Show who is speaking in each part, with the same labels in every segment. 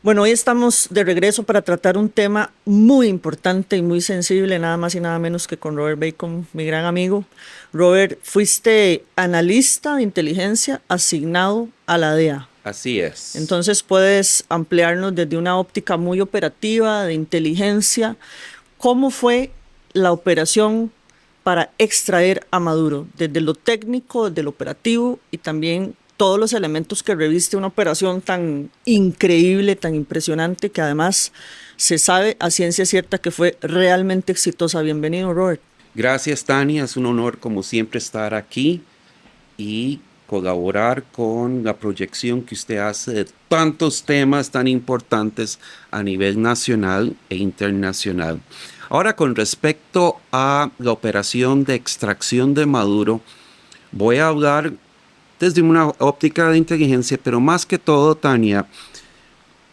Speaker 1: Bueno, hoy estamos de regreso para tratar un tema muy importante y muy sensible, nada más y nada menos que con Robert Bacon, mi gran amigo. Robert, fuiste analista de inteligencia asignado a la DEA.
Speaker 2: Así es.
Speaker 1: Entonces puedes ampliarnos desde una óptica muy operativa, de inteligencia, cómo fue la operación para extraer a Maduro, desde lo técnico, desde lo operativo y también todos los elementos que reviste una operación tan increíble, tan impresionante, que además se sabe a ciencia cierta que fue realmente exitosa. Bienvenido, Robert.
Speaker 2: Gracias, Tania. Es un honor, como siempre, estar aquí y colaborar con la proyección que usted hace de tantos temas tan importantes a nivel nacional e internacional. Ahora, con respecto a la operación de extracción de Maduro, voy a hablar desde una óptica de inteligencia, pero más que todo, Tania,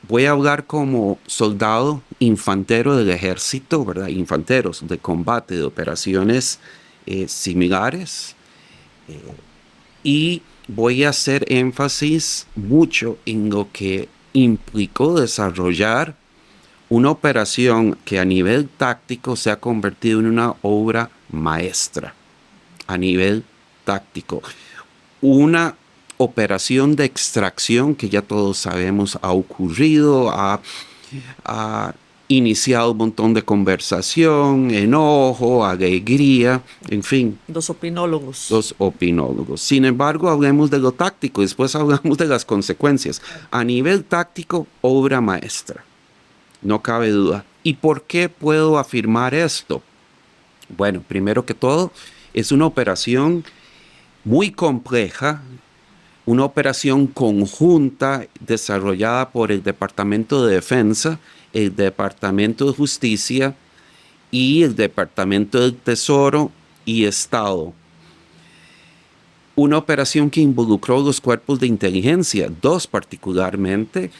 Speaker 2: voy a hablar como soldado infantero del ejército, ¿verdad? Infanteros de combate, de operaciones similares. Y voy a hacer énfasis mucho en lo que implicó desarrollar una operación que a nivel táctico se ha convertido en una obra maestra. A nivel táctico. Una operación de extracción que ya todos sabemos ha ocurrido, ha iniciado un montón de conversación, enojo, alegría, en fin,
Speaker 1: Los opinólogos.
Speaker 2: los opinólogos. Sin embargo, hablemos de lo táctico, después hablamos de las consecuencias. A nivel táctico, obra maestra, no cabe duda. ¿Y por qué puedo afirmar esto? Bueno, primero que todo, es una operación muy compleja, una operación conjunta desarrollada por el Departamento de Defensa, el Departamento de Justicia y el Departamento del Tesoro y Estado. Una operación que involucró los cuerpos de inteligencia, dos particularmente,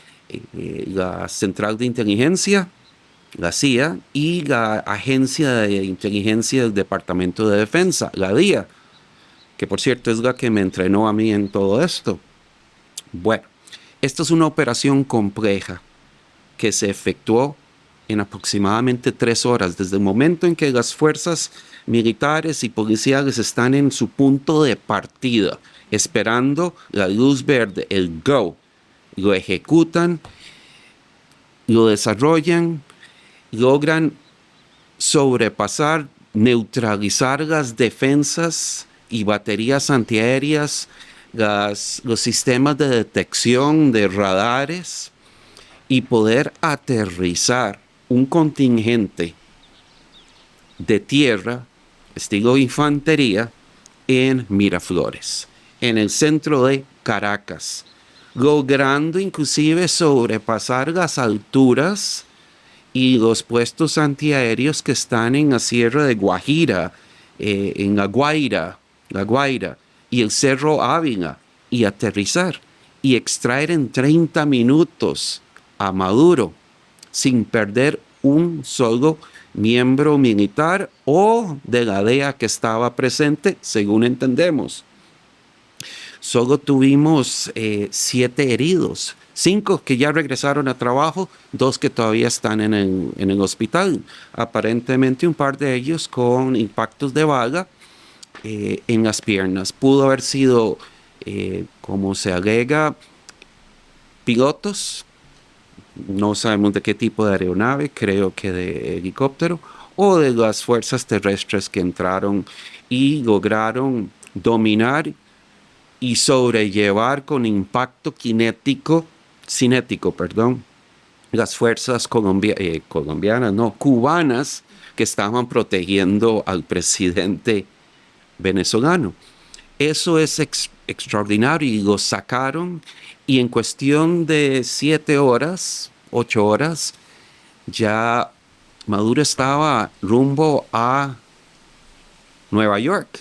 Speaker 2: la Central de Inteligencia, la CIA, y la Agencia de Inteligencia del Departamento de Defensa, la DIA, que por cierto es la que me entrenó a mí en todo esto. Bueno, esta es una operación compleja que se efectuó en aproximadamente 3 horas, desde el momento en que las fuerzas militares y policiales están en su punto de partida, esperando la luz verde, el go, lo ejecutan, lo desarrollan, logran sobrepasar, neutralizar las defensas y baterías antiaéreas, los sistemas de detección de radares y poder aterrizar un contingente de tierra, estilo infantería, en Miraflores, en el centro de Caracas, logrando inclusive sobrepasar las alturas y los puestos antiaéreos que están en la Sierra de Guajira, en La Guaira y el Cerro Ávila, y aterrizar y extraer en 30 minutos a Maduro sin perder un solo miembro militar o de la DEA que estaba presente, según entendemos. Solo tuvimos 7 heridos, 5 que ya regresaron a trabajo, 2 que todavía están en el hospital. Aparentemente un par de ellos con impactos de bala en las piernas. Pudo haber sido, como se alega, pilotos, no sabemos de qué tipo de aeronave, creo que de helicóptero, o de las fuerzas terrestres que entraron y lograron dominar y sobrellevar con impacto cinético, las fuerzas colombianas, no, cubanas, que estaban protegiendo al presidente venezolano. Eso es extraordinario y lo sacaron y en cuestión de 7 horas, 8 horas, ya Maduro estaba rumbo a Nueva York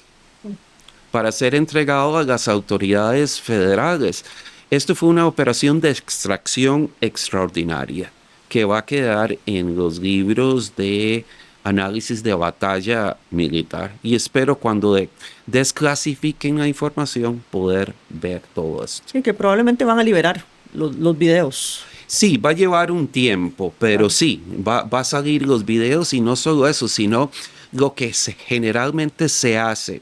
Speaker 2: para ser entregado a las autoridades federales. Esto fue una operación de extracción extraordinaria que va a quedar en los libros de análisis de batalla militar. Y espero cuando desclasifiquen la información poder ver todo esto.
Speaker 1: Sí, que probablemente van a liberar los videos.
Speaker 2: Sí, va a llevar un tiempo, pero sí, va a salir los videos y no solo eso, sino lo que generalmente se hace,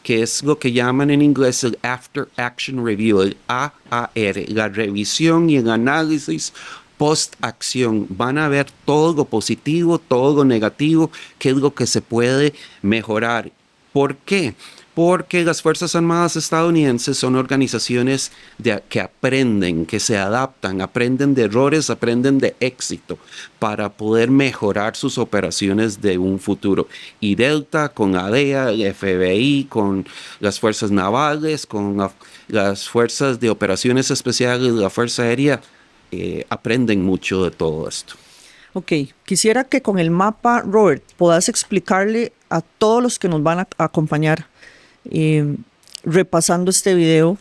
Speaker 2: que es lo que llaman en inglés el After Action Review, el AAR, la revisión y el análisis post-acción. Van a ver todo lo positivo, todo lo negativo, qué es lo que se puede mejorar. ¿Por qué? Porque las Fuerzas Armadas estadounidenses son organizaciones que aprenden, que se adaptan, aprenden de errores, aprenden de éxito para poder mejorar sus operaciones de un futuro. Y Delta con ADEA, el FBI, con las Fuerzas Navales, con las Fuerzas de Operaciones Especiales de la Fuerza Aérea, aprenden mucho de todo esto.
Speaker 1: Ok, quisiera que con el mapa, Robert, puedas explicarle a todos los que nos van a acompañar eh, repasando este video,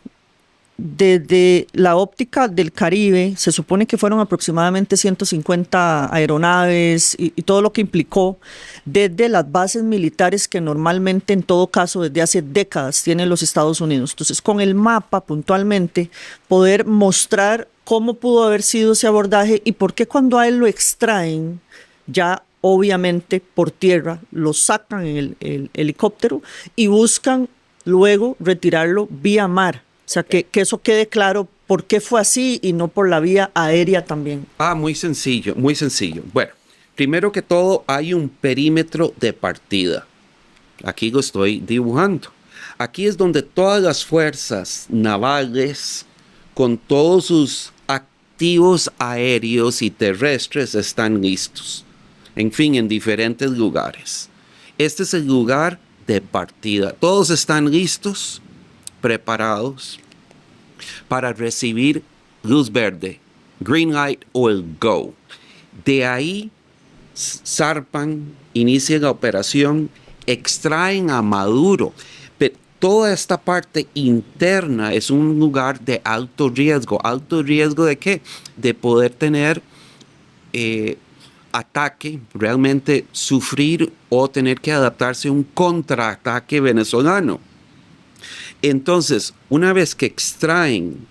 Speaker 1: desde la óptica del Caribe. Se supone que fueron aproximadamente 150 aeronaves y todo lo que implicó, desde las bases militares que normalmente, en todo caso, desde hace décadas tienen los Estados Unidos. Entonces, con el mapa puntualmente, poder mostrar cómo pudo haber sido ese abordaje y por qué cuando a él lo extraen, ya obviamente por tierra, lo sacan en el helicóptero y buscan luego retirarlo vía mar. O sea, que eso quede claro por qué fue así y no por la vía aérea también.
Speaker 2: Muy sencillo, muy sencillo. Bueno, primero que todo hay un perímetro de partida. Aquí lo estoy dibujando. Aquí es donde todas las fuerzas navales, con todos sus activos aéreos y terrestres, están listos. En fin, en diferentes lugares. Este es el lugar de partida. Todos están listos, preparados para recibir luz verde, green light o el go. De ahí zarpan, inician la operación, extraen a Maduro. Pero toda esta parte interna es un lugar de alto riesgo. ¿Alto riesgo de qué? De poder tener ataque, realmente sufrir o tener que adaptarse a un contraataque venezolano. Entonces, una vez que extraen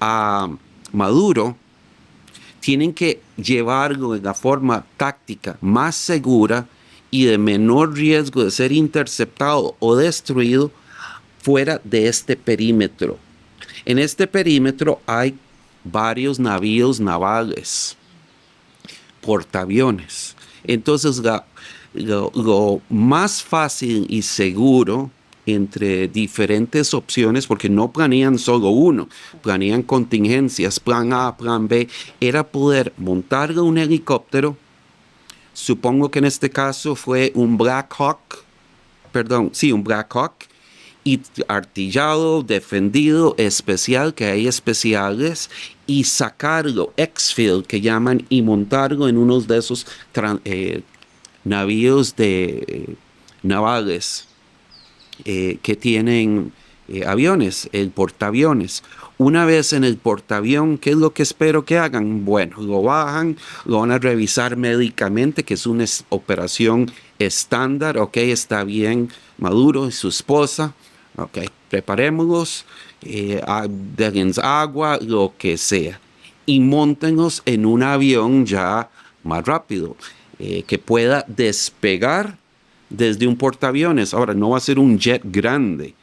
Speaker 2: a Maduro, tienen que llevarlo de la forma táctica más segura y de menor riesgo de ser interceptado o destruido fuera de este perímetro. En este perímetro hay varios navíos navales, portaaviones. Entonces, lo más fácil y seguro entre diferentes opciones, porque no planean solo uno, planean contingencias, plan A, plan B, era poder montar un helicóptero. Supongo que en este caso fue un Black Hawk, un Black Hawk, y artillado, defendido, especial, que hay especiales, y sacarlo, exfil, que llaman, y montarlo en unos de esos navíos navales que tienen aviones, el portaaviones. Una vez en el portaavión, ¿qué es lo que espero que hagan? Bueno, lo bajan, lo van a revisar médicamente, que es una operación estándar. Ok, está bien Maduro y su esposa. Ok, preparémoslos, denles agua, lo que sea. Y móntenlos en un avión ya más rápido, que pueda despegar desde un portaaviones. Ahora, no va a ser un jet grande.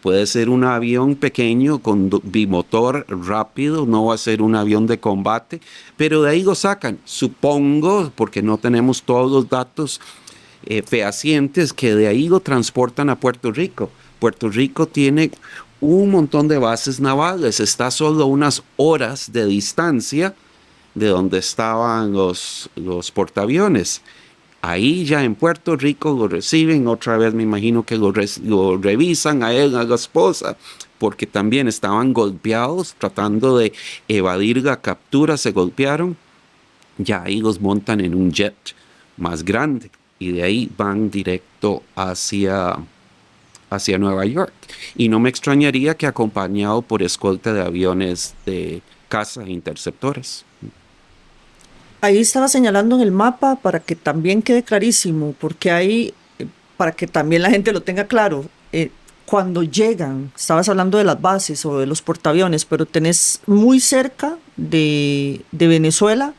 Speaker 2: Puede ser un avión pequeño con bimotor rápido, no va a ser un avión de combate, pero de ahí lo sacan. Supongo, porque no tenemos todos los datos fehacientes, que de ahí lo transportan a Puerto Rico. Puerto Rico tiene un montón de bases navales, está solo a unas horas de distancia de donde estaban los portaaviones. Ahí ya en Puerto Rico lo reciben, otra vez me imagino que lo revisan a él, a la esposa, porque también estaban golpeados, tratando de evadir la captura, se golpearon. Ya ahí los montan en un jet más grande y de ahí van directo hacia Nueva York. Y no me extrañaría que acompañado por escolta de aviones de caza e interceptores.
Speaker 1: Ahí estaba señalando en el mapa para que también quede clarísimo, porque ahí, para que también la gente lo tenga claro, cuando llegan, estabas hablando de las bases o de los portaaviones, pero tenés muy cerca de Venezuela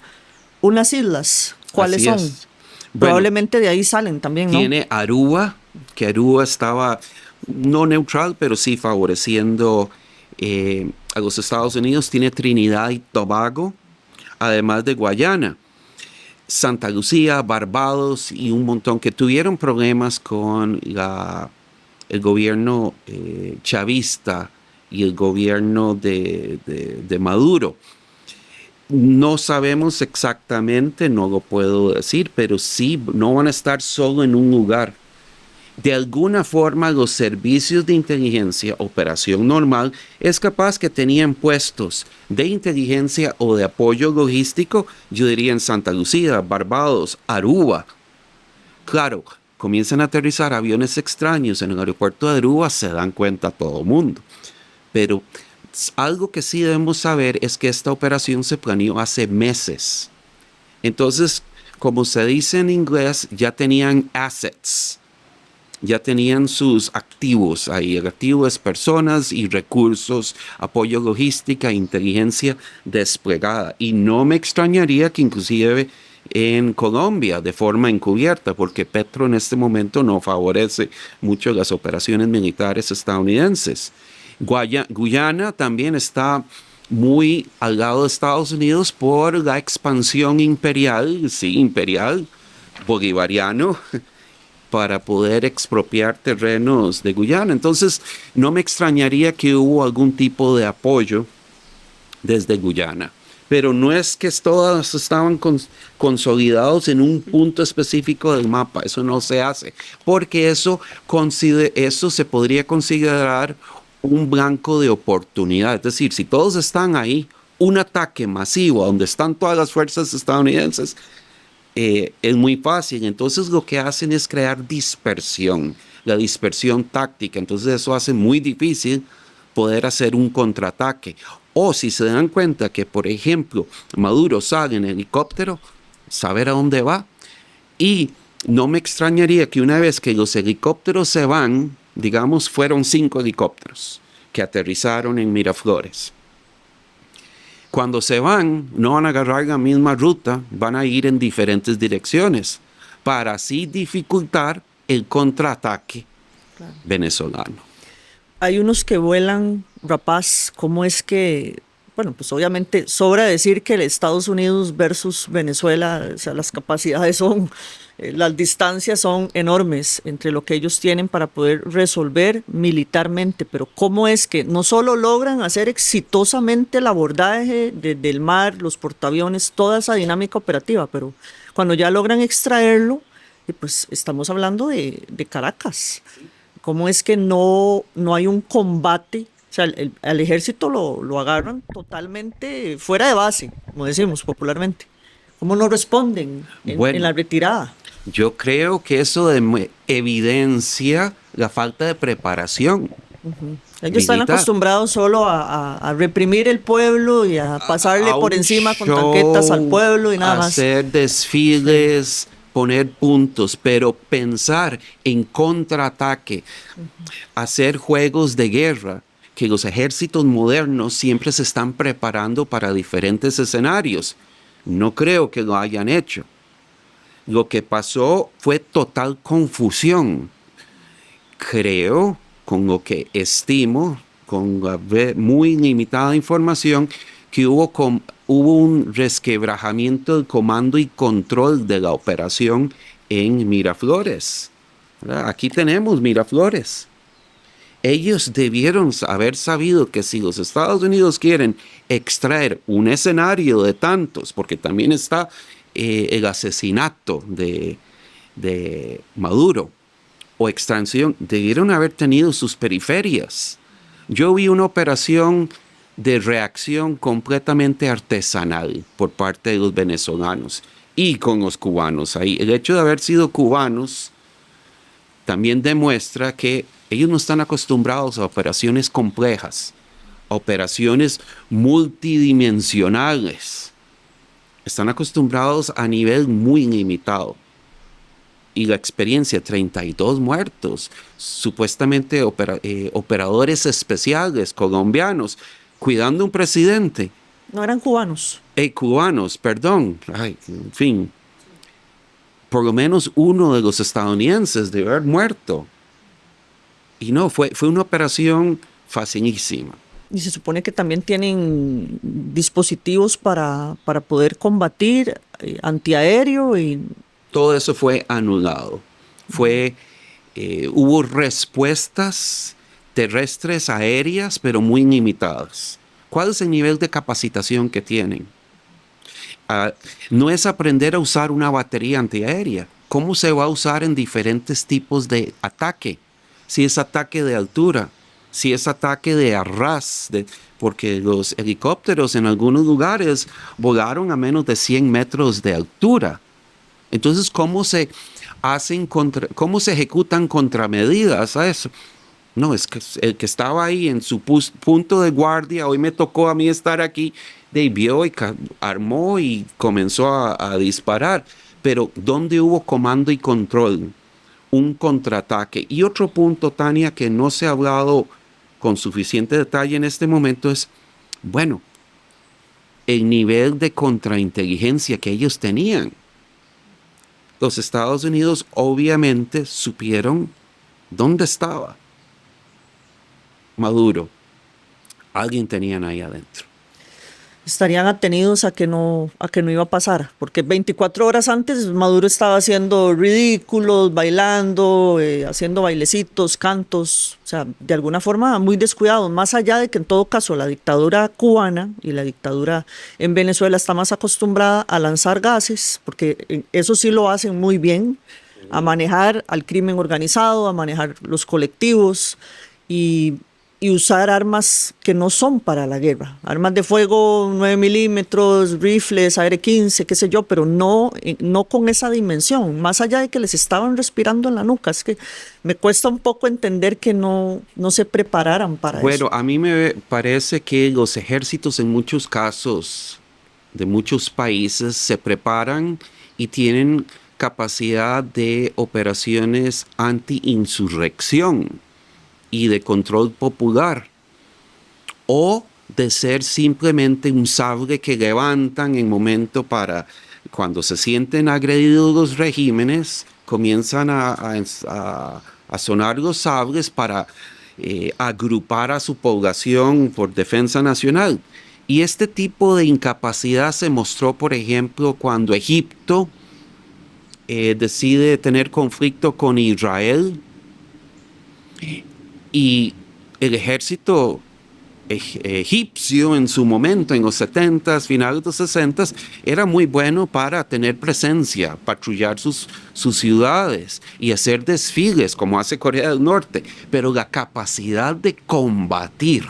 Speaker 1: unas islas. ¿Cuáles
Speaker 2: Así
Speaker 1: son?
Speaker 2: es. Bueno,
Speaker 1: Probablemente de ahí salen también, ¿no?
Speaker 2: tiene Aruba, que Aruba estaba no neutral, pero sí favoreciendo a los Estados Unidos. Tiene Trinidad y Tobago, además de Guayana. Santa Lucía, Barbados y un montón que tuvieron problemas con el gobierno chavista y el gobierno de Maduro. No sabemos exactamente, no lo puedo decir, pero sí, no van a estar solo en un lugar. De alguna forma, los servicios de inteligencia, operación normal, es capaz que tenían puestos de inteligencia o de apoyo logístico, yo diría en Santa Lucía, Barbados, Aruba. Claro, comienzan a aterrizar aviones extraños en el aeropuerto de Aruba, se dan cuenta todo el mundo. Pero algo que sí debemos saber es que esta operación se planeó hace meses. Entonces, como se dice en inglés, ya tenían assets, ya tenían sus activos ahí. El activo es personas y recursos, apoyo logística, inteligencia desplegada. Y no me extrañaría que inclusive en Colombia de forma encubierta, porque Petro en este momento no favorece mucho las operaciones militares estadounidenses. Guyana también está muy al lado de Estados Unidos por la expansión imperial, sí, imperial, bolivariano, para poder expropiar terrenos de Guyana. Entonces, no me extrañaría que hubo algún tipo de apoyo desde Guyana. Pero no es que todos estaban consolidados en un punto específico del mapa. Eso no se hace. Porque eso se podría considerar un blanco de oportunidad. Es decir, si todos están ahí, un ataque masivo donde están todas las fuerzas estadounidenses, es muy fácil. Entonces lo que hacen es crear dispersión, la dispersión táctica. Entonces eso hace muy difícil poder hacer un contraataque. O si se dan cuenta que, por ejemplo, Maduro sale en helicóptero, saber a dónde va. Y no me extrañaría que una vez que los helicópteros se van, digamos, fueron 5 helicópteros que aterrizaron en Miraflores. Cuando se van, no van a agarrar la misma ruta, van a ir en diferentes direcciones para así dificultar el contraataque venezolano.
Speaker 1: Hay unos que vuelan rapaz. ¿Cómo es que, bueno, pues obviamente sobra decir que Estados Unidos versus Venezuela, o sea, las capacidades son, las distancias son enormes entre lo que ellos tienen para poder resolver militarmente, pero cómo es que no solo logran hacer exitosamente el abordaje del mar, los portaaviones, toda esa dinámica operativa, pero cuando ya logran extraerlo, pues estamos hablando de Caracas. ¿Cómo es que no hay un combate? O sea, al ejército lo agarran totalmente fuera de base, como decimos popularmente. ¿Cómo no responden en la
Speaker 2: Bueno,
Speaker 1: retirada?
Speaker 2: yo creo que eso evidencia la falta de preparación
Speaker 1: Ellos están
Speaker 2: militar.
Speaker 1: acostumbrados solo a reprimir el pueblo y a pasarle
Speaker 2: A
Speaker 1: por
Speaker 2: un
Speaker 1: encima con tanquetas al
Speaker 2: show,
Speaker 1: pueblo y nada más.
Speaker 2: hacer desfiles, poner puntos, pero pensar en contraataque, hacer juegos de guerra, que los ejércitos modernos siempre se están preparando para diferentes escenarios. No creo que lo hayan hecho. Lo que pasó fue total confusión. Creo, con lo que estimo, con la muy limitada información, que hubo un resquebrajamiento del comando y control de la operación en Miraflores. ¿Verdad? Aquí tenemos Miraflores. Ellos debieron haber sabido que si los Estados Unidos quieren extraer un escenario de tantos, porque también está el asesinato de Maduro, o extracción, debieron haber tenido sus periferias. Yo vi una operación de reacción completamente artesanal por parte de los venezolanos y con los cubanos ahí. El hecho de haber sido cubanos también demuestra que ellos no están acostumbrados a operaciones complejas, a operaciones multidimensionales. Están acostumbrados a nivel muy limitado. Y la experiencia, 32 muertos, supuestamente operadores especiales colombianos, cuidando a un presidente.
Speaker 1: No eran cubanos.
Speaker 2: Cubanos, perdón. Ay, en fin, por lo menos uno de los estadounidenses debe haber muerto. Y no, fue una operación facilísima.
Speaker 1: Y se supone que también tienen dispositivos para poder combatir antiaéreo y
Speaker 2: Todo eso fue anulado. Hubo respuestas terrestres, aéreas, pero muy limitadas. ¿Cuál es el nivel de capacitación que tienen? No es aprender a usar una batería antiaérea. ¿Cómo se va a usar en diferentes tipos de ataque? Si es ataque de altura, si es ataque de arras, porque los helicópteros en algunos lugares volaron a menos de 100 metros de altura. Entonces, ¿cómo se ejecutan contramedidas a eso? No, es que el que estaba ahí en su punto de guardia, hoy me tocó a mí estar aquí, vio y armó y comenzó a disparar. Pero ¿dónde hubo comando y control? Un contraataque. Y otro punto, Tania, que no se ha hablado con suficiente detalle en este momento es, bueno, el nivel de contrainteligencia que ellos tenían. Los Estados Unidos obviamente supieron dónde estaba Maduro. Alguien tenían ahí adentro.
Speaker 1: estarían atenidos a que no iba a pasar, porque 24 horas antes Maduro estaba haciendo ridículos, bailando, haciendo bailecitos, cantos, o sea, de alguna forma muy descuidados, más allá de que en todo caso la dictadura cubana y la dictadura en Venezuela está más acostumbrada a lanzar gases, porque eso sí lo hacen muy bien, a manejar al crimen organizado, a manejar los colectivos y usar armas que no son para la guerra, armas de fuego 9 milímetros, rifles, AR-15, qué sé yo, pero no con esa dimensión, más allá de que les estaban respirando en la nuca. Es que me cuesta un poco entender que no se prepararan para eso.
Speaker 2: Bueno, a mí me parece que los ejércitos en muchos casos de muchos países se preparan y tienen capacidad de operaciones anti-insurrección y de control popular, o de ser simplemente un sable que levantan en momento para cuando se sienten agredidos los regímenes, comienzan a sonar los sables para agrupar a su población por defensa nacional. Y este tipo de incapacidad se mostró, por ejemplo, cuando Egipto decide tener conflicto con Israel. Y el ejército egipcio en su momento, en los 70s, finales de los 60s, era muy bueno para tener presencia, patrullar sus ciudades y hacer desfiles, como hace Corea del Norte. Pero la capacidad de combatir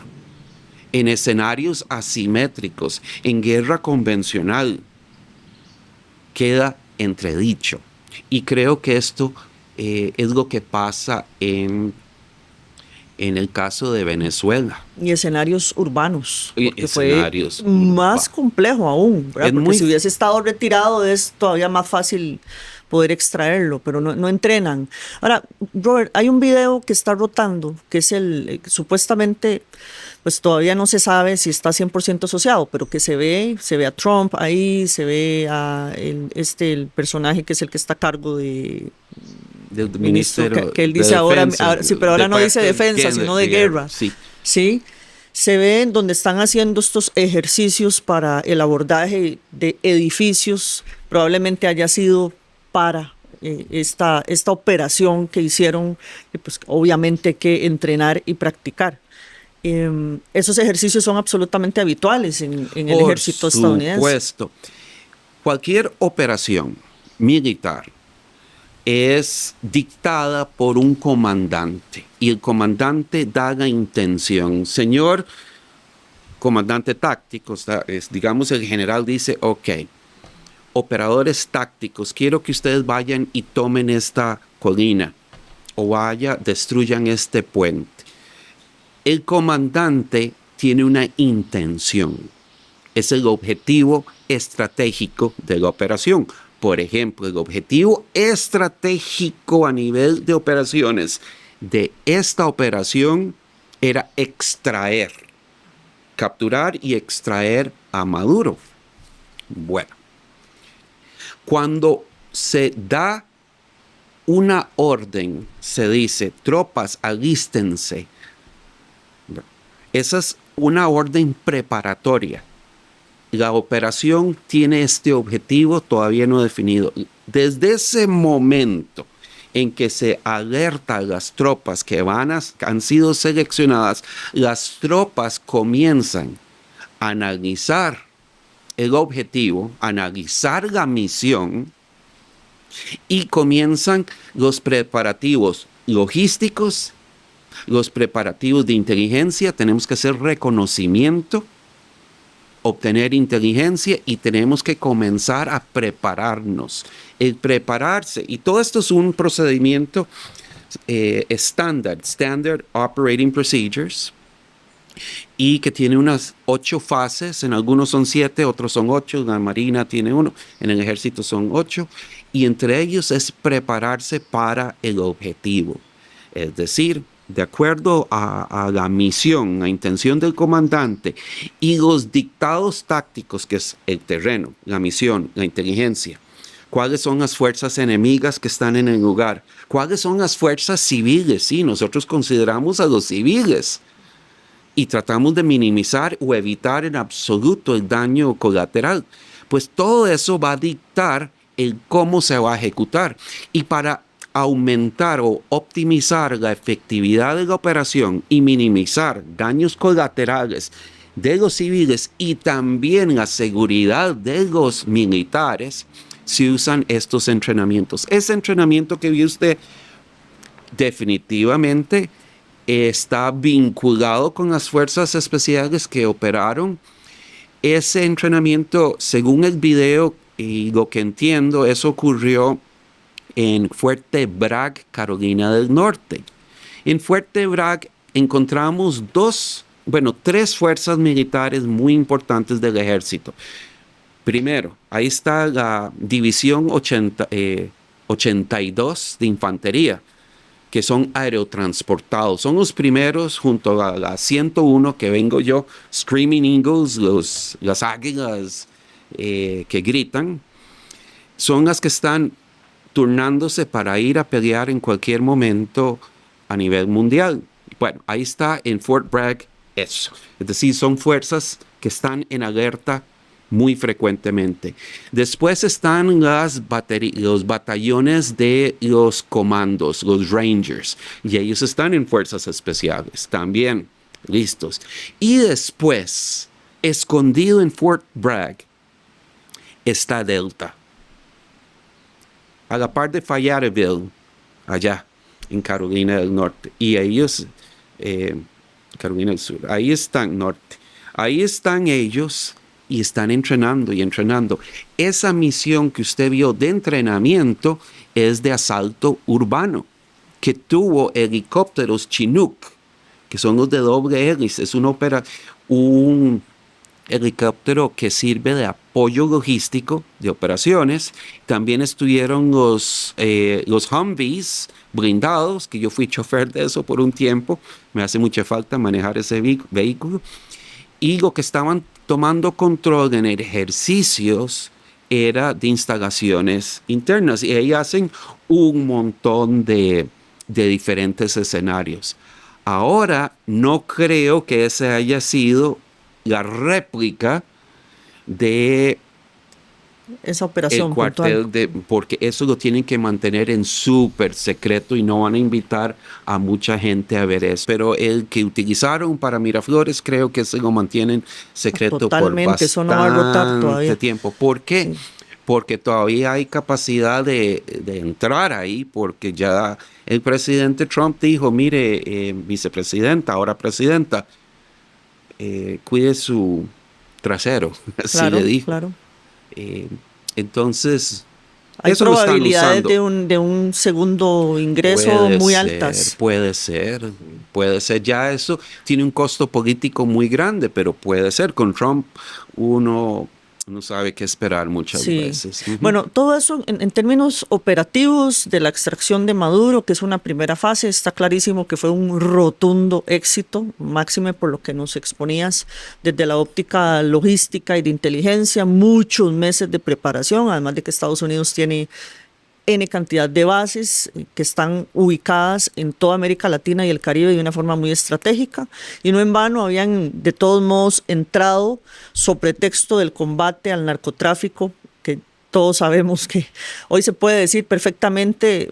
Speaker 2: en escenarios asimétricos, en guerra convencional, queda entredicho. Y creo que esto es lo que pasa en el caso de Venezuela.
Speaker 1: Y escenarios urbanos, porque
Speaker 2: escenarios
Speaker 1: fue más complejo aún, ¿verdad? Porque si hubiese estado retirado es todavía más fácil poder extraerlo, pero no entrenan. Ahora, Robert, hay un video que está rotando, que es supuestamente, pues todavía no se sabe si está 100% asociado, pero que se ve a Trump ahí, se ve a el personaje que es el que está a cargo del ministro que él dice ahora, sí, pero ahora no dice defensa, sino de guerra. Sí. Se ve donde están haciendo estos ejercicios para el abordaje de edificios, probablemente haya sido para esta operación que hicieron, pues obviamente hay que entrenar y practicar. Esos ejercicios son absolutamente habituales en el ejército estadounidense.
Speaker 2: Por supuesto. Cualquier operación militar es dictada por un comandante y el comandante da la intención. Señor comandante táctico, digamos el general dice, ok, operadores tácticos, quiero que ustedes vayan y tomen esta colina o destruyan este puente. El comandante tiene una intención, es el objetivo estratégico de la operación. Por ejemplo, el objetivo estratégico a nivel de operaciones de esta operación era extraer capturar y extraer a Maduro. Bueno, cuando se da una orden, se dice, tropas, alístense. Esa es una orden preparatoria. La operación tiene este objetivo todavía no definido. Desde ese momento en que se alerta a las tropas que han sido seleccionadas, las tropas comienzan a analizar el objetivo, analizar la misión y comienzan los preparativos logísticos, los preparativos de inteligencia. Tenemos que hacer reconocimiento, obtener inteligencia y tenemos que comenzar a prepararnos. El prepararse, y todo esto es un procedimiento estándar, Standard Operating Procedures, y que tiene unas 8 fases. En algunos son 7, otros son 8, la Marina tiene 1, en el Ejército son 8, y entre ellos es prepararse para el objetivo. Es decir, de acuerdo a la misión, la intención del comandante y los dictados tácticos, que es el terreno, la misión, la inteligencia, cuáles son las fuerzas enemigas que están en el lugar, cuáles son las fuerzas civiles. Sí, nosotros consideramos a los civiles y tratamos de minimizar o evitar en absoluto el daño colateral. Pues todo eso va a dictar el cómo se va a ejecutar. Y para aumentar o optimizar la efectividad de la operación y minimizar daños colaterales de los civiles y también la seguridad de los militares, se usan estos entrenamientos. Ese entrenamiento que vio usted definitivamente está vinculado con las fuerzas especiales que operaron. Ese entrenamiento, según el video y lo que entiendo, eso ocurrió en Fuerte Bragg, Carolina del Norte. En Fuerte Bragg encontramos 3 fuerzas militares muy importantes del ejército. Primero, ahí está la División 82 de Infantería, que son aerotransportados. Son los primeros, junto a la 101 que vengo yo, Screaming Eagles, las águilas que gritan, son las que están turnándose para ir a pelear en cualquier momento a nivel mundial. Bueno, ahí está en Fort Bragg eso. Es decir, son fuerzas que están en alerta muy frecuentemente. Después están los batallones de los comandos, los Rangers, y ellos están en fuerzas especiales también, listos. Y después, escondido en Fort Bragg, está Delta, a la par de Fayetteville, allá en Carolina del Norte, y ellos, Carolina del Sur, ahí están norte, ahí están ellos y están entrenando y entrenando. Esa misión que usted vio de entrenamiento es de asalto urbano, que tuvo helicópteros Chinook, que son los de doble hélice. Es un helicóptero que sirve de apoyo logístico de operaciones. También estuvieron los Humvees blindados, que yo fui chofer de eso por un tiempo. Me hace mucha falta manejar ese vehículo. Y lo que estaban tomando control en ejercicios era de instalaciones internas. Y ahí hacen un montón de diferentes escenarios. Ahora no creo que ese haya sido la réplica de
Speaker 1: esa operación
Speaker 2: el cuartel
Speaker 1: puntual.
Speaker 2: porque eso lo tienen que mantener en súper secreto y no van a invitar a mucha gente a ver eso. Pero el que utilizaron para Miraflores creo que se lo mantienen secreto
Speaker 1: Totalmente,
Speaker 2: por
Speaker 1: eso no va a rotar
Speaker 2: bastante
Speaker 1: todavía.
Speaker 2: tiempo. ¿Por qué?
Speaker 1: Sí.
Speaker 2: Porque todavía hay capacidad de entrar ahí, porque ya el presidente Trump dijo, mire, vicepresidenta, ahora presidenta, cuide su trasero, así
Speaker 1: Claro,
Speaker 2: le dijo.
Speaker 1: claro.
Speaker 2: Entonces,
Speaker 1: Hay
Speaker 2: eso lo están
Speaker 1: probabilidades
Speaker 2: usando.
Speaker 1: de un segundo ingreso
Speaker 2: Puede
Speaker 1: muy
Speaker 2: ser,
Speaker 1: altas.
Speaker 2: puede ser. Ya eso tiene un costo político muy grande, pero puede ser. Con Trump uno Uno sabe qué esperar muchas
Speaker 1: Sí.
Speaker 2: veces. Ujú.
Speaker 1: Bueno, todo eso en términos operativos de la extracción de Maduro, que es una primera fase, está clarísimo que fue un rotundo éxito, máxime por lo que nos exponías desde la óptica logística y de inteligencia, muchos meses de preparación, además de que Estados Unidos tiene N cantidad de bases que están ubicadas en toda América Latina y el Caribe de una forma muy estratégica, y no en vano habían de todos modos entrado sobre pretexto del combate al narcotráfico, que todos sabemos que hoy se puede decir perfectamente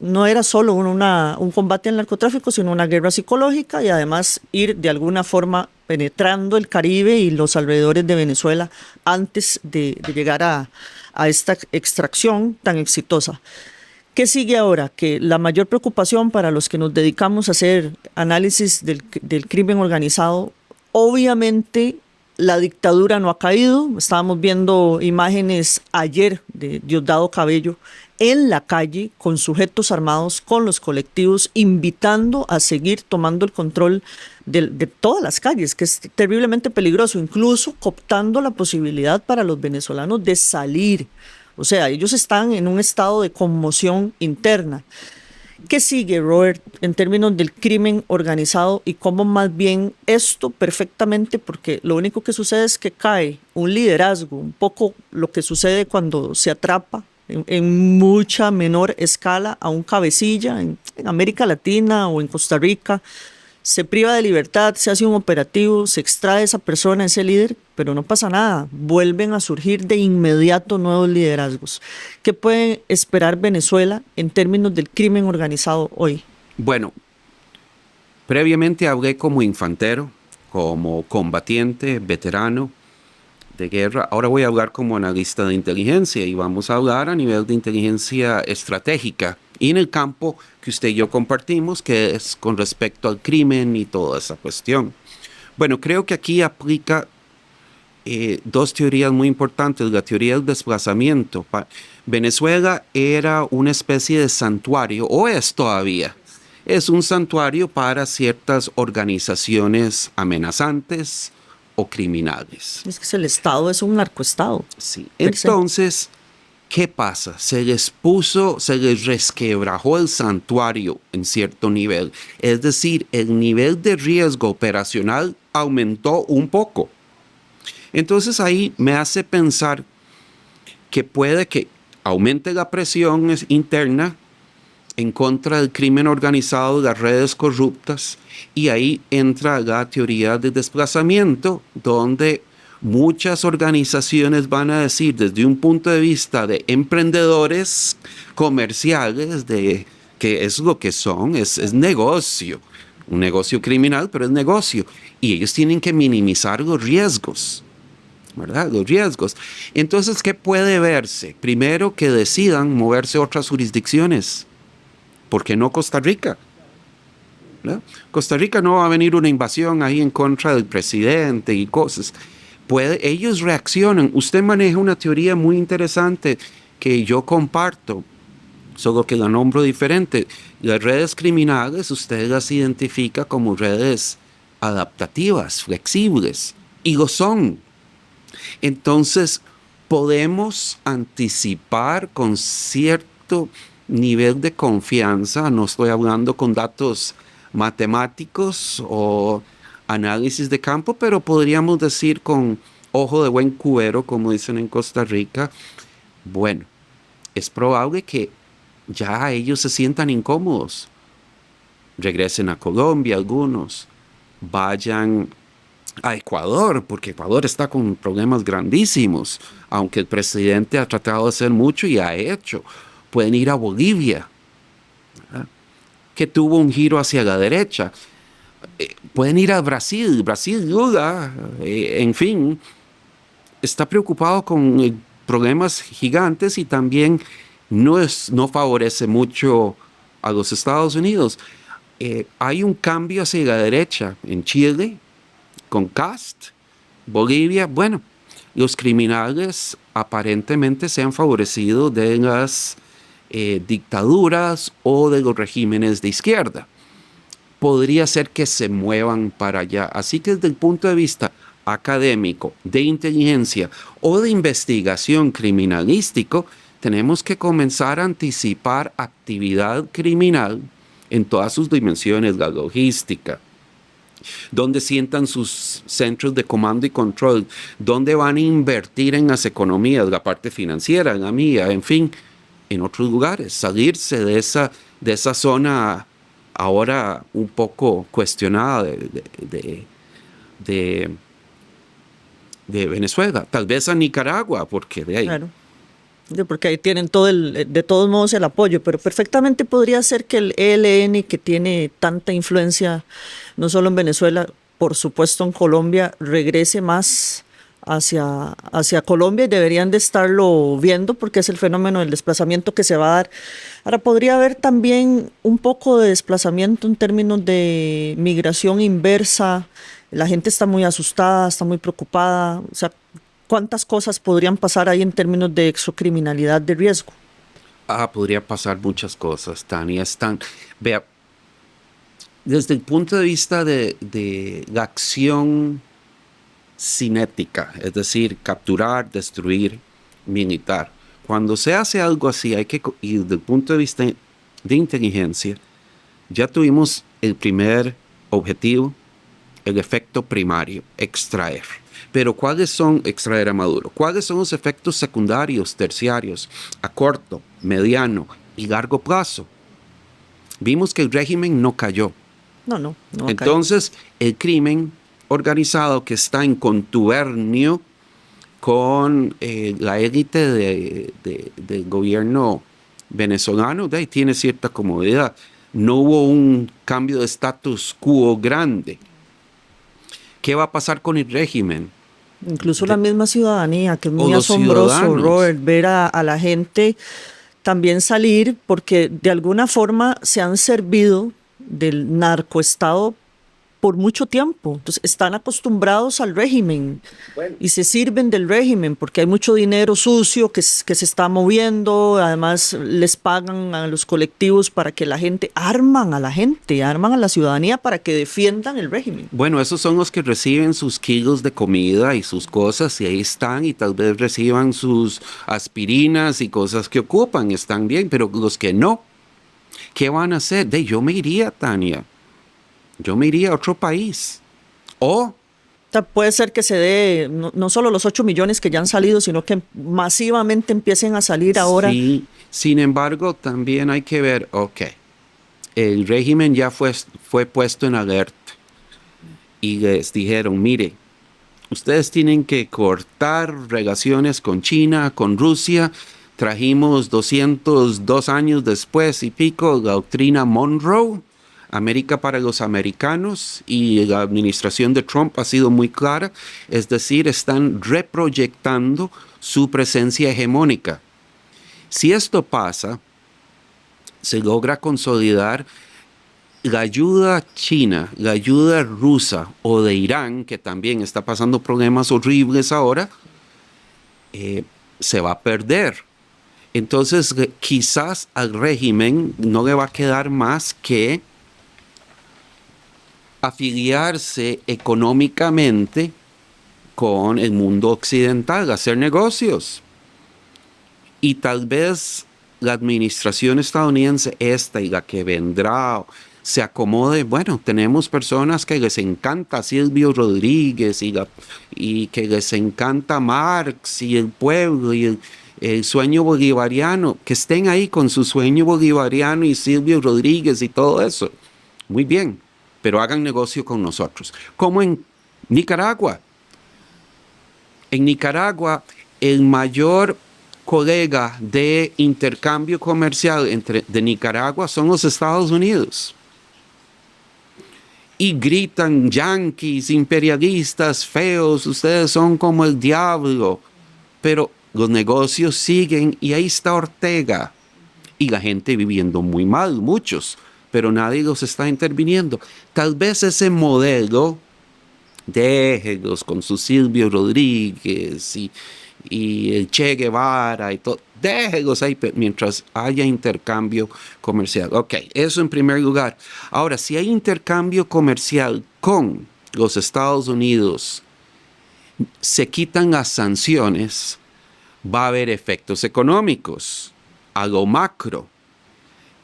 Speaker 1: no era solo un combate al narcotráfico, sino una guerra psicológica, y además ir de alguna forma penetrando el Caribe y los alrededores de Venezuela antes de llegar a esta extracción tan exitosa. ¿Qué sigue ahora? Que la mayor preocupación para los que nos dedicamos a hacer análisis del crimen organizado, obviamente la dictadura no ha caído. Estábamos viendo imágenes ayer de Diosdado Cabello en la calle con sujetos armados, con los colectivos, invitando a seguir tomando el control de todas las calles, que es terriblemente peligroso, incluso cooptando la posibilidad para los venezolanos de salir. O sea, ellos están en un estado de conmoción interna. ¿Qué sigue, Robert, en términos del crimen organizado y cómo más bien esto perfectamente, porque lo único que sucede es que cae un liderazgo, un poco lo que sucede cuando se atrapa en mucha menor escala a un cabecilla en América Latina o en Costa Rica, se priva de libertad, se hace un operativo, se extrae esa persona, ese líder, pero no pasa nada, vuelven a surgir de inmediato nuevos liderazgos. ¿Qué puede esperar Venezuela en términos del crimen organizado hoy?
Speaker 2: Bueno, previamente hablé como infantero, como combatiente, veterano de guerra. Ahora voy a hablar como analista de inteligencia y vamos a hablar a nivel de inteligencia estratégica y en el campo que usted y yo compartimos, que es con respecto al crimen y toda esa cuestión. Bueno, creo que aquí aplica dos teorías muy importantes. La teoría del desplazamiento. Venezuela era una especie de santuario, o es todavía. Es un santuario para ciertas organizaciones amenazantes o criminales.
Speaker 1: Es que el Estado es un narcoestado.
Speaker 2: Sí. Entonces, ¿qué pasa? Se les resquebrajó el santuario en cierto nivel. Es decir, el nivel de riesgo operacional aumentó un poco. Entonces ahí me hace pensar que puede que aumente la presión interna en contra del crimen organizado, las redes corruptas, y ahí entra la teoría del desplazamiento, donde muchas organizaciones van a decir desde un punto de vista de emprendedores comerciales, de que es lo que son, es negocio, un negocio criminal, pero es negocio, y ellos tienen que minimizar los riesgos, ¿verdad? Los riesgos. Entonces, ¿qué puede verse? Primero, que decidan moverse a otras jurisdicciones. ¿Por qué no Costa Rica? ¿No? Costa Rica no va a venir una invasión ahí en contra del presidente y cosas. Ellos reaccionan. Usted maneja una teoría muy interesante que yo comparto, solo que la nombro diferente. Las redes criminales usted las identifica como redes adaptativas, flexibles, y lo son. Entonces, podemos anticipar con cierto nivel de confianza, no estoy hablando con datos matemáticos o análisis de campo, pero podríamos decir con ojo de buen cubero, como dicen en Costa Rica, bueno, es probable que ya ellos se sientan incómodos, regresen a Colombia algunos, vayan a Ecuador, porque Ecuador está con problemas grandísimos, aunque el presidente ha tratado de hacer mucho y ha hecho. Pueden ir a Bolivia, ¿verdad?, que tuvo un giro hacia la derecha. Pueden ir a Brasil, Lula, en fin, está preocupado con problemas gigantes y también no favorece mucho a los Estados Unidos. Hay un cambio hacia la derecha en Chile, con Kast, Bolivia. Bueno, los criminales aparentemente se han favorecido de las dictaduras o de los regímenes de izquierda. Podría ser que se muevan para allá. Así que desde el punto de vista académico, de inteligencia o de investigación criminalístico, tenemos que comenzar a anticipar actividad criminal en todas sus dimensiones, la logística, dónde sientan sus centros de comando y control, dónde van a invertir en las economías, la parte financiera, la mía, en fin, en otros lugares, salirse de esa zona ahora un poco cuestionada de Venezuela, tal vez a Nicaragua, porque de ahí.
Speaker 1: Claro. Porque ahí tienen de todos modos el apoyo, pero perfectamente podría ser que el ELN, que tiene tanta influencia, no solo en Venezuela, por supuesto en Colombia, regrese más hacia Colombia y deberían de estarlo viendo porque es el fenómeno del desplazamiento que se va a dar. Ahora, podría haber también un poco de desplazamiento en términos de migración inversa. La gente está muy asustada, está muy preocupada. O sea, ¿cuántas cosas podrían pasar ahí en términos de exocriminalidad de riesgo?
Speaker 2: Podría pasar muchas cosas, Tania. Vea, desde el punto de vista de la acción cinética, es decir, capturar, destruir, militar. Cuando se hace algo así, y desde el punto de vista de inteligencia, ya tuvimos el primer objetivo, el efecto primario, extraer. Pero extraer a Maduro? ¿Cuáles son los efectos secundarios, terciarios, a corto, mediano y largo plazo? Vimos que el régimen no cayó.
Speaker 1: No.
Speaker 2: Entonces, el crimen organizado que está en contubernio con la élite del gobierno venezolano, de ahí tiene cierta comodidad. No hubo un cambio de status quo grande. ¿Qué va a pasar con el régimen?
Speaker 1: Incluso la misma ciudadanía, que es muy asombroso, Robert, ver a la gente también salir, porque de alguna forma se han servido del narcoestado por mucho tiempo. Entonces están acostumbrados al régimen y se sirven del régimen porque hay mucho dinero sucio que se está moviendo. Además les pagan a los colectivos para que arman a la ciudadanía para que defiendan el régimen.
Speaker 2: Bueno, esos son los que reciben sus kilos de comida y sus cosas y ahí están y tal vez reciban sus aspirinas y cosas que ocupan, están bien, pero los que no, ¿qué van a hacer? Yo me iría, Tania. Yo me iría a otro país. O
Speaker 1: sea, puede ser que se dé no solo los 8 millones que ya han salido, sino que masivamente empiecen a salir ahora.
Speaker 2: Sí, sin embargo, también hay que ver, el régimen ya fue puesto en alerta y les dijeron, mire, ustedes tienen que cortar relaciones con China, con Rusia. Trajimos 202 años después y pico la doctrina Monroe, América para los americanos, y la administración de Trump ha sido muy clara, es decir, están reproyectando su presencia hegemónica. Si esto pasa, se logra consolidar la ayuda china, la ayuda rusa o de Irán, que también está pasando problemas horribles ahora, se va a perder. Entonces, quizás al régimen no le va a quedar más que afiliarse económicamente con el mundo occidental, hacer negocios. Y tal vez la administración estadounidense, esta y la que vendrá, se acomode. Bueno, tenemos personas que les encanta Silvio Rodríguez y que les encanta Marx y el pueblo y el sueño bolivariano, que estén ahí con su sueño bolivariano y Silvio Rodríguez y todo eso. Muy bien, pero hagan negocio con nosotros. Como en Nicaragua. En Nicaragua, el mayor colega de intercambio comercial de Nicaragua son los Estados Unidos. Y gritan yanquis, imperialistas, feos, ustedes son como el diablo. Pero los negocios siguen y ahí está Ortega. Y la gente viviendo muy mal, muchos, pero nadie los está interviniendo. Tal vez ese modelo, déjenlos con su Silvio Rodríguez y el Che Guevara y todo, déjenlos ahí mientras haya intercambio comercial. Ok, eso en primer lugar. Ahora, si hay intercambio comercial con los Estados Unidos se quitan las sanciones, va a haber efectos económicos, a lo macro.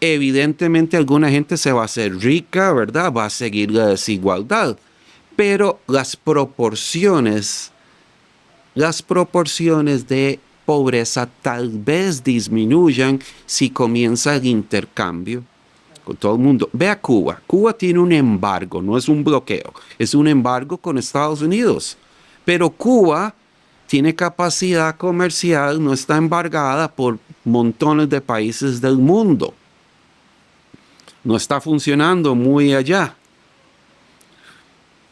Speaker 2: Evidentemente alguna gente se va a hacer rica, ¿verdad? Va a seguir la desigualdad, pero las proporciones de pobreza tal vez disminuyan si comienza el intercambio con todo el mundo. Ve a Cuba. Cuba tiene un embargo, no es un bloqueo, es un embargo con Estados Unidos. Pero Cuba tiene capacidad comercial, no está embargada por montones de países del mundo. No está funcionando muy allá.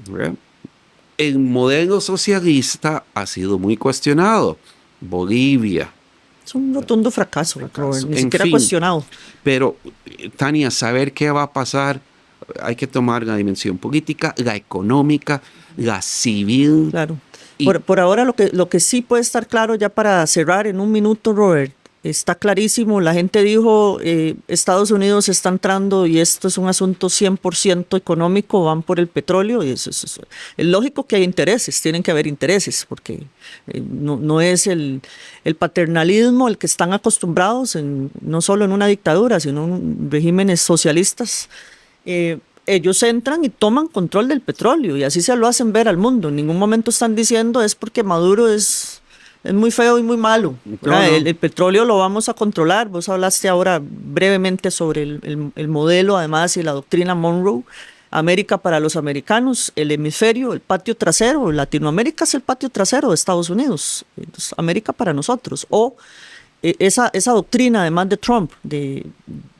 Speaker 2: ¿Verdad? El modelo socialista ha sido muy cuestionado. Bolivia.
Speaker 1: Es un rotundo fracaso, Robert, ni siquiera cuestionado.
Speaker 2: Pero, Tania, saber qué va a pasar, hay que tomar la dimensión política, la económica, la civil.
Speaker 1: Claro. Por ahora lo que sí puede estar claro, ya para cerrar en un minuto, Robert, está clarísimo. La gente dijo, Estados Unidos está entrando y esto es un asunto 100% económico, van por el petróleo. Y es lógico que hay intereses, tienen que haber intereses, porque no es el paternalismo al que están acostumbrados, no solo en una dictadura, sino en regímenes socialistas. Ellos entran y toman control del petróleo y así se lo hacen ver al mundo. En ningún momento están diciendo es porque Maduro es muy feo y muy malo. No. El petróleo lo vamos a controlar. Vos hablaste ahora brevemente sobre el modelo, además, y la doctrina Monroe. América para los americanos, el hemisferio, el patio trasero. Latinoamérica es el patio trasero de Estados Unidos. Entonces, América para nosotros. O esa doctrina, además de Trump, de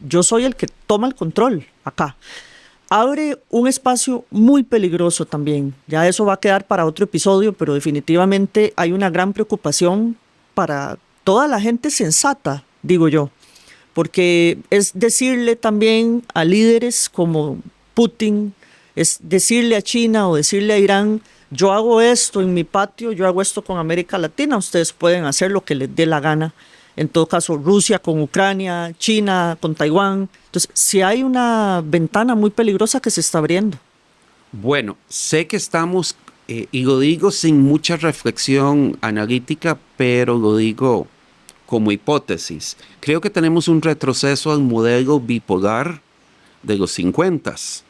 Speaker 1: yo soy el que toma el control acá. Abre un espacio muy peligroso también. Ya eso va a quedar para otro episodio, pero definitivamente hay una gran preocupación para toda la gente sensata, digo yo, porque es decirle también a líderes como Putin, es decirle a China o decirle a Irán, yo hago esto en mi patio, yo hago esto con América Latina, ustedes pueden hacer lo que les dé la gana. En todo caso, Rusia con Ucrania, China con Taiwán. Entonces, sí hay una ventana muy peligrosa que se está abriendo.
Speaker 2: Bueno, sé que estamos, y lo digo sin mucha reflexión analítica, pero lo digo como hipótesis. Creo que tenemos un retroceso al modelo bipolar de los 50s,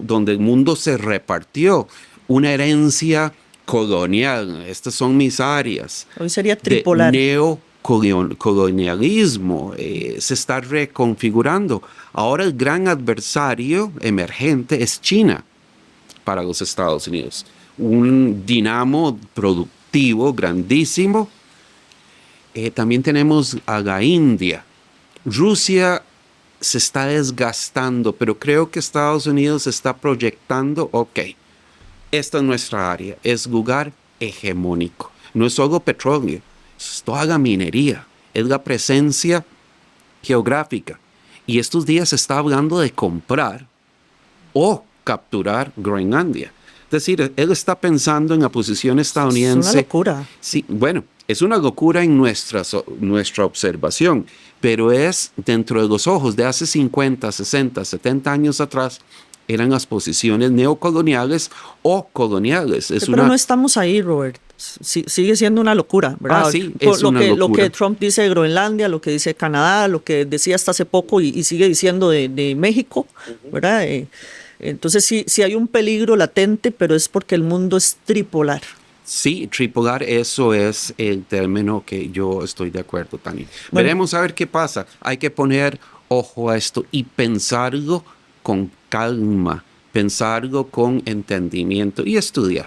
Speaker 2: donde el mundo se repartió, una herencia colonial. Estas son mis áreas.
Speaker 1: Hoy sería tripolar.
Speaker 2: Colonialismo se está reconfigurando. Ahora el gran adversario emergente es China para los Estados Unidos. Un dinamo productivo grandísimo. También tenemos a la India. Rusia se está desgastando, pero creo que Estados Unidos está proyectando, ok, esta es nuestra área, es lugar hegemónico. No es solo petróleo. Es toda la minería, es la presencia geográfica. Y estos días se está hablando de comprar o capturar Groenlandia. Es decir, él está pensando en la posición estadounidense.
Speaker 1: Es una locura.
Speaker 2: Sí, bueno, es una locura en nuestra observación, pero es dentro de los ojos de hace 50, 60, 70 años atrás, eran las posiciones neocoloniales o coloniales.
Speaker 1: Pero no estamos ahí, Robert. Sigue siendo una locura, ¿verdad?
Speaker 2: Sí, es una locura.
Speaker 1: Lo que Trump dice de Groenlandia, lo que dice Canadá, lo que decía hasta hace poco y sigue diciendo de México, ¿verdad? Entonces sí hay un peligro latente, pero es porque el mundo es tripolar.
Speaker 2: Sí, tripolar, eso es el término que yo estoy de acuerdo, Tania. Bueno, veremos a ver qué pasa. Hay que poner ojo a esto y pensarlo con calma, pensarlo con entendimiento y estudiar.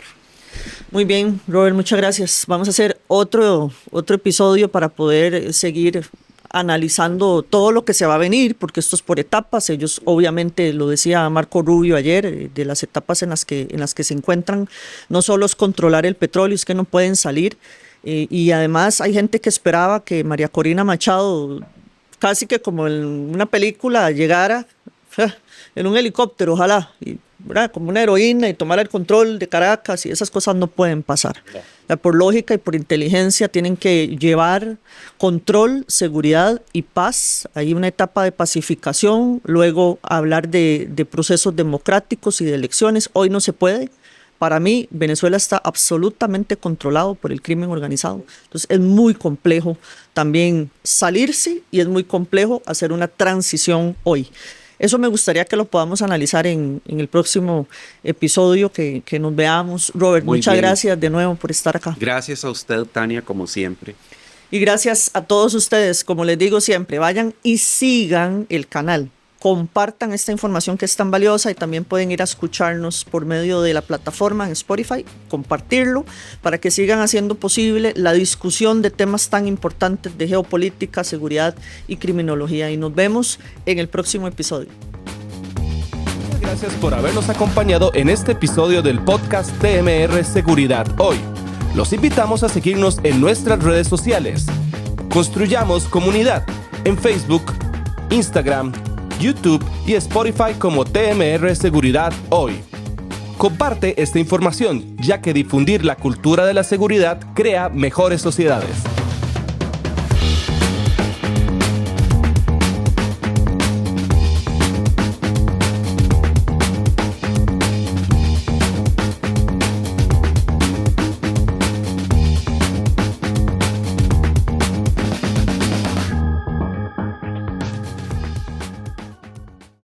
Speaker 1: Muy bien, Robert, muchas gracias. Vamos a hacer otro episodio para poder seguir analizando todo lo que se va a venir, porque esto es por etapas. Ellos, obviamente, lo decía Marco Rubio ayer, de las etapas en las que se encuentran, no solo es controlar el petróleo, es que no pueden salir. Y además hay gente que esperaba que María Corina Machado, casi que como en una película, llegara en un helicóptero, ojalá, ¿verdad? Como una heroína y tomar el control de Caracas, y esas cosas no pueden pasar. No. Por lógica y por inteligencia tienen que llevar control, seguridad y paz. Hay una etapa de pacificación, luego hablar de procesos democráticos y de elecciones. Hoy no se puede, Para mí, Venezuela está absolutamente controlado por el crimen organizado. Entonces, es muy complejo también salirse y es muy complejo hacer una transición hoy. Eso me gustaría que lo podamos analizar en el próximo episodio, que nos veamos. Robert,
Speaker 2: Muy
Speaker 1: muchas
Speaker 2: bien.
Speaker 1: gracias de nuevo por estar acá.
Speaker 2: Gracias a usted, Tania, como siempre.
Speaker 1: Y gracias a todos ustedes. Como les digo siempre, vayan y sigan el canal. Compartan esta información que es tan valiosa y también pueden ir a escucharnos por medio de la plataforma en Spotify, compartirlo para que sigan haciendo posible la discusión de temas tan importantes de geopolítica, seguridad y criminología. Y nos vemos en el próximo episodio.
Speaker 3: Muchas gracias por habernos acompañado en este episodio del podcast TMR Seguridad Hoy. Los invitamos a seguirnos en nuestras redes sociales. Construyamos comunidad en Facebook, Instagram, YouTube y Spotify como TMR Seguridad Hoy. Comparte esta información, ya que difundir la cultura de la seguridad crea mejores sociedades.